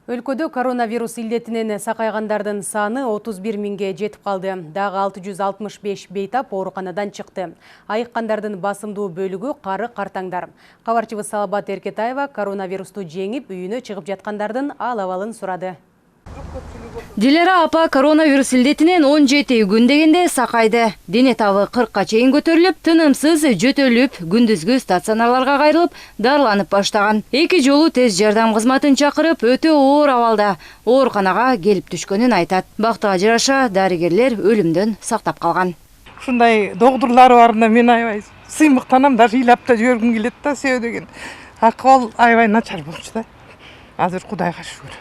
Өлкөдө коронавирус илдетинен сакайгандардын саны 31 миңге жетип калды. Дагы 665 бейтап ооруканадан чыкты. Айыккандардын басымдуу бөлүгү кары картаңдар. Кабарчыбыз Салабат Эркетаева коронавирусту жеңип үйүнө чыгып жаткандардын ал-абалын сурады. Дилера апа коронавирус илдетинен 17 күн дегенде сакайды. Дене табы 40-ка чейин көтөрүлүп, тынымсыз жөтөлүп, күндүзгү стационарларга кайрылып, дарыланып баштаган. 2 жолу тез жардам кызматын чакырып, өтө оор абалда ооруканага келип түшкөнүн айтат. Бактыга жараша дарыгерлер өлүмдөн сактап калган. Ушундай догдурлар барында мен аябай сыймыктанам, даже ыйлап да жибергим келет да, себеби деген акыбал аябай начар болчу да. Азыр Кудайга шүгүр.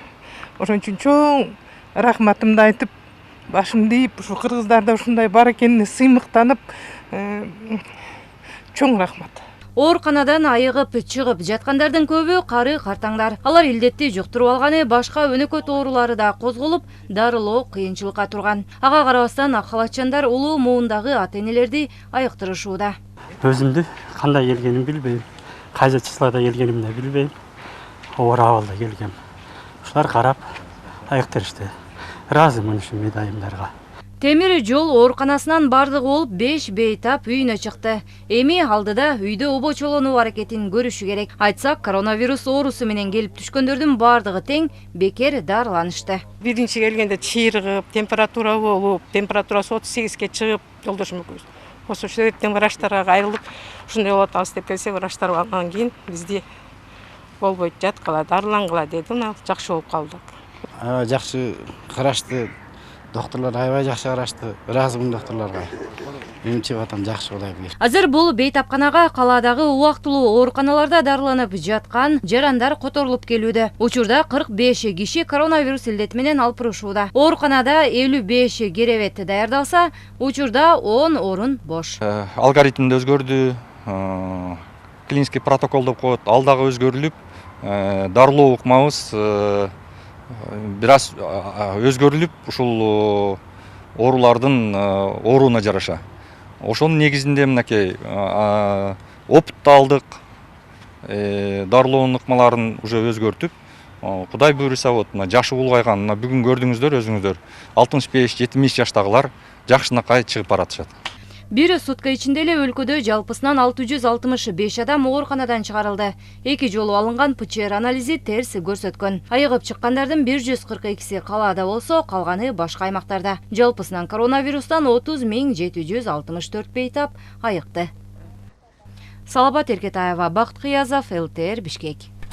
Ошон үчүн чоң рахматымды айтып, башымды ийип, ушу кыргыздарда ушундай бар экенине сыймыктанып, чоң рахмат. Ооруканадан айыгып чыгып жаткандардын көбү кары картаңдар. Алар илдетти жуктуруп алганы башка өнөкөт оорулары да козголуп, дарылоо кыйынчылыкка турган. Ага карабастан ак халатчандар улуу муундагы ата-энелерди айыктырышууда. Өзүмдү кандай келгенин билбейм. Кайсы числода келгенимди билбейм. Оор абалда келгем. Ушулар карап айыктырышты. Ыраазымын ушу медайымдарга. Темир жол ооруканасынан бардыгы болуп 5 бейтап үйүнө чыкты. Эми алдыда үйдө обочолонуу аракетин көрүшү керек. Айтсак, коронавирус оорусу менен келип түшкөндөрдүн бардыгы тең бекер дарыланышты. Биринчи келгенде чыйрыгып, температура болуп, температурасы 38ге чыгып, жолдошум экөөбүз. Ошол себептен врачтарга кайрылып, ушундай болуп атабыз деп келсе, врачтар алгандан кийин бизди болбойт, жаткыла, дарылангыла деди. Жакшы болуп калдык. Жакшы карашты. Докторлор аябай жакшы карашты. Ыраазымын докторлорго. Мен чыгып атам, жакшы болайын деп. Азыр бул бейтапканага калаадагы убактылуу ооруканаларда дарыланып жаткан жарандар которулуп келүүдө. Учурда 45 киши коронавирус илдети менен алпырышууда. Ооруканада 55 керебет даярдалса, учурда 10 орун бош. Алгоритм да өзгөрдү. Клинический протокол деп коет, ал дагы өзгөрүлүп, дарылоо укмабыз бир аз өзгөрүлүп, ушул оорулардын ооруна жараша. Ошонун негизинде мынакей опыт алдык, дарылоонун ыкмаларын уже өзгөртүп, Кудай буйруса вот жашы улгайган, бүгүн көрдүңүздөр өзүңүздөр, 65-70 жаштагылар жакшынакай чыгып баратышат. Бир сутка ичинде эле өлкөдө жалпысынан 665 адам ооруканадан чыгарылды. 2 жолу алынган ПЧР анализи терс көрсөткөн. Айыгып чыккандардын 142си калаада болсо, калганы башка аймактарда. Жалпысынан коронавирустан 30.764 бейтап айыкты. Салабат Эркетаева, Бакыт Кыязов, ЛТР, Бишкек.